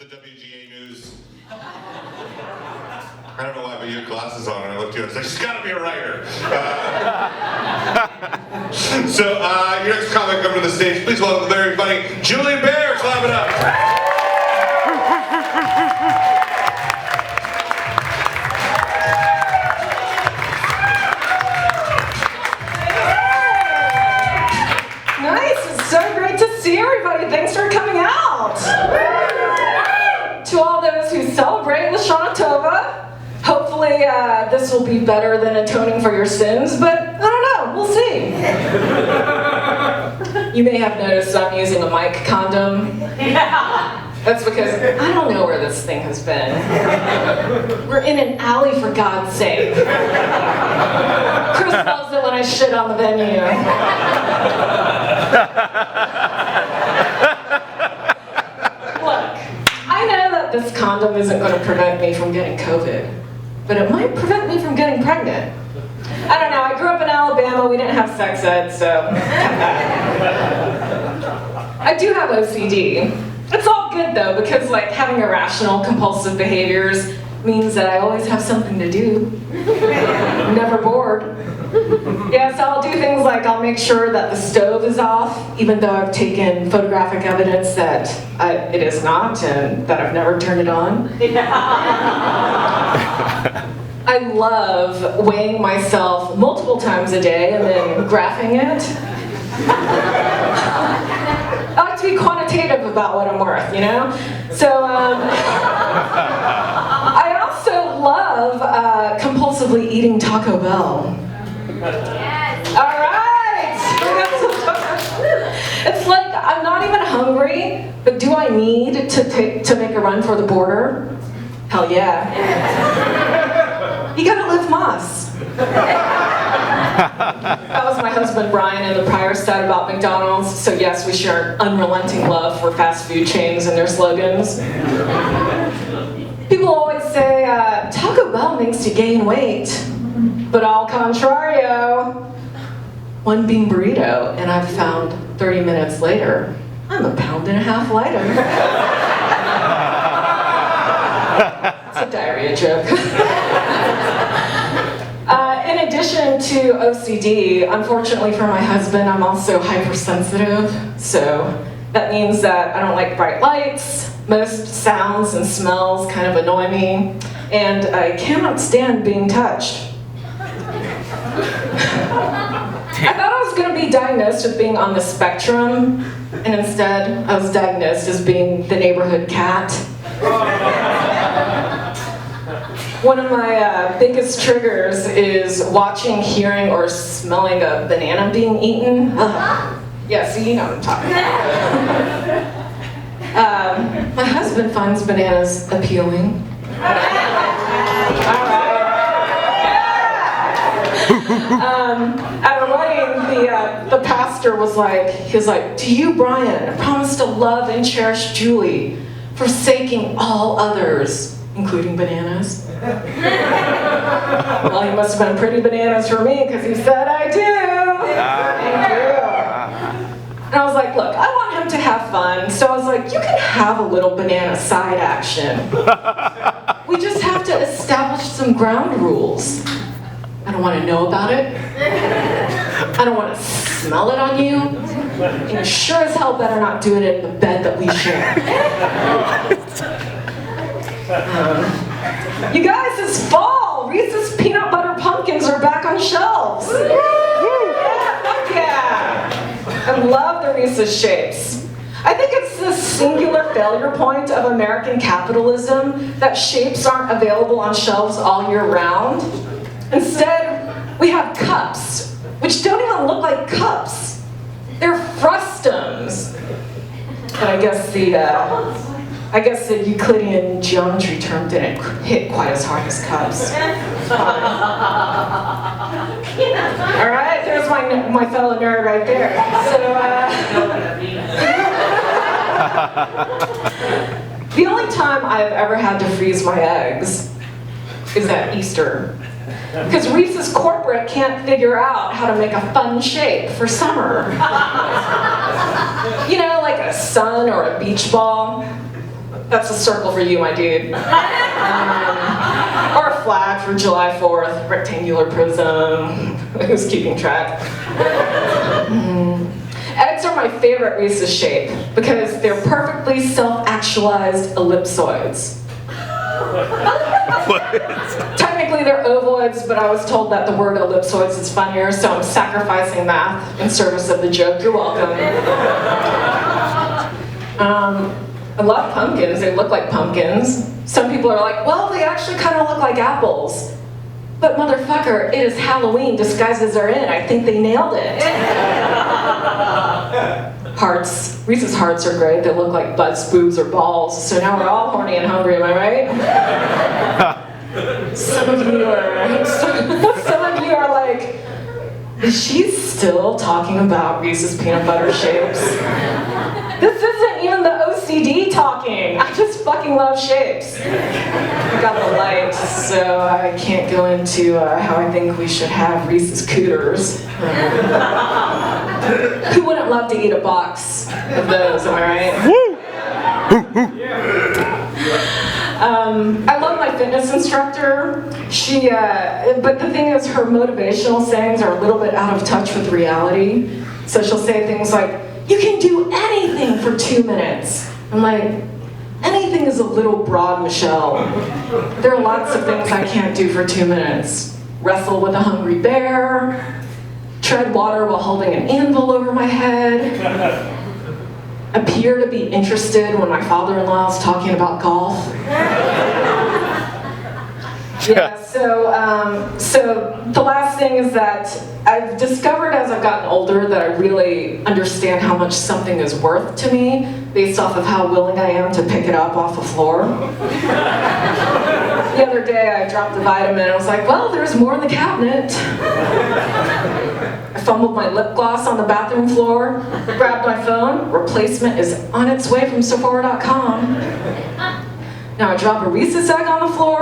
WGA News. I don't know why, but you had glasses on, and I looked at you and I was like, she's got to be a writer. Your next comic coming to the stage, please welcome the very funny Julian Baer. Clap it up. Nice, it's so great to see everybody. Thanks for coming out. To all those who celebrate Lashana Tova, hopefully this will be better than atoning for your sins, but I don't know, we'll see. You may have noticed I'm using a mic condom. That's because I don't know where this thing has been. We're in an alley, for God's sake. Chris loves it when I shit on the venue. Look, I know that this condom isn't going to prevent me from getting COVID, but it might prevent me from getting pregnant. I don't know, I grew up in Alabama, we didn't have sex ed, so. I do have OCD. It's all good though, because like having irrational compulsive behaviors means that I always have something to do. I'm never bored. Yeah, so I'll do things like I'll make sure that the stove is off, even though I've taken photographic evidence that it is not and that I've never turned it on. I love weighing myself multiple times a day and then graphing it. I like to be quantitative about what I'm worth, you know? So, I also love compulsively eating Taco Bell. Yes. All right! It's like, I'm not even hungry, but do I need to make a run for the border? Hell yeah. You gotta live Moss. That was my husband Brian in the prior set about McDonald's. So yes, we share unrelenting love for fast food chains and their slogans. People always say, Taco Bell makes you gain weight. But al contrario, one bean burrito, and I've found 30 minutes later, I'm 1.5 pounds lighter. It's a diarrhea joke. In addition to OCD, unfortunately for my husband, I'm also hypersensitive. So that means that I don't like bright lights, most sounds and smells kind of annoy me, and I cannot stand being touched. I thought I was going to be diagnosed with being on the spectrum, and instead I was diagnosed as being the neighborhood cat. One of my biggest triggers is watching, hearing, or smelling a banana being eaten. Yeah, so you know what I'm talking about. My husband finds bananas appealing. At a wedding, the pastor was like, to you, Brian, I promise to love and cherish Julie, forsaking all others, including bananas. Well, he must have been pretty bananas for me, because he said I do. Thank you. And I was like, look, I want him to have fun, so I was like, you can have a little banana side action. We just have to establish some ground rules. I don't want to know about it. I don't want to smell it on you. And you sure as hell better not do it in the bed that we share. You guys, it's fall! Reese's Peanut Butter Pumpkins are back on shelves. Yeah, fuck yeah! I love the Reese's shapes. I think it's the singular failure point of American capitalism that shapes aren't available on shelves all year round. Instead, we have cups, which don't even look like cups. They're frustums. But I guess the Euclidean geometry term didn't hit quite as hard as cups. All right, there's my fellow nerd right there. So, the only time I've ever had to freeze my eggs is at Easter. Because Reese's corporate can't figure out how to make a fun shape for summer. You know, like a sun or a beach ball. That's a circle for you, my dude. Or a flag for July 4th, rectangular prism. Who's keeping track? Eggs are my favorite Reese's shape because they're perfectly self-actualized ellipsoids. Technically they're ovoids, but I was told that the word ellipsoids is funnier, so I'm sacrificing math in service of the joke. You're welcome. I love pumpkins. They look like pumpkins. Some people are like, well, they actually kind of look like apples. But motherfucker, it is Halloween. Disguises are in. I think they nailed it. Hearts. Reese's Hearts are great. They look like butts, boobs, or balls. So now we're all horny and hungry, am I right? Some of you are like, is she still talking about Reese's peanut butter shapes? This isn't even the OCD talking. I just fucking love shapes. I got the light, so I can't go into how I think we should have Reese's Cooters. Who wouldn't love to eat a box of those, am I right? I love my fitness instructor. But the thing is, her motivational sayings are a little bit out of touch with reality. So she'll say things like, you can do anything for 2 minutes. I'm like, anything is a little broad, Michelle. There are lots of things I can't do for 2 minutes. Wrestle with a hungry bear, tread water while holding an anvil over my head, appear to be interested when my father-in-law is talking about golf. Yeah, so the last thing is that I've discovered as I've gotten older that I really understand how much something is worth to me based off of how willing I am to pick it up off the floor. The other day I dropped a vitamin and I was like, well, there's more in the cabinet. I fumbled my lip gloss on the bathroom floor, grabbed my phone, replacement is on its way from Sephora.com. Now I drop a Reese's egg on the floor,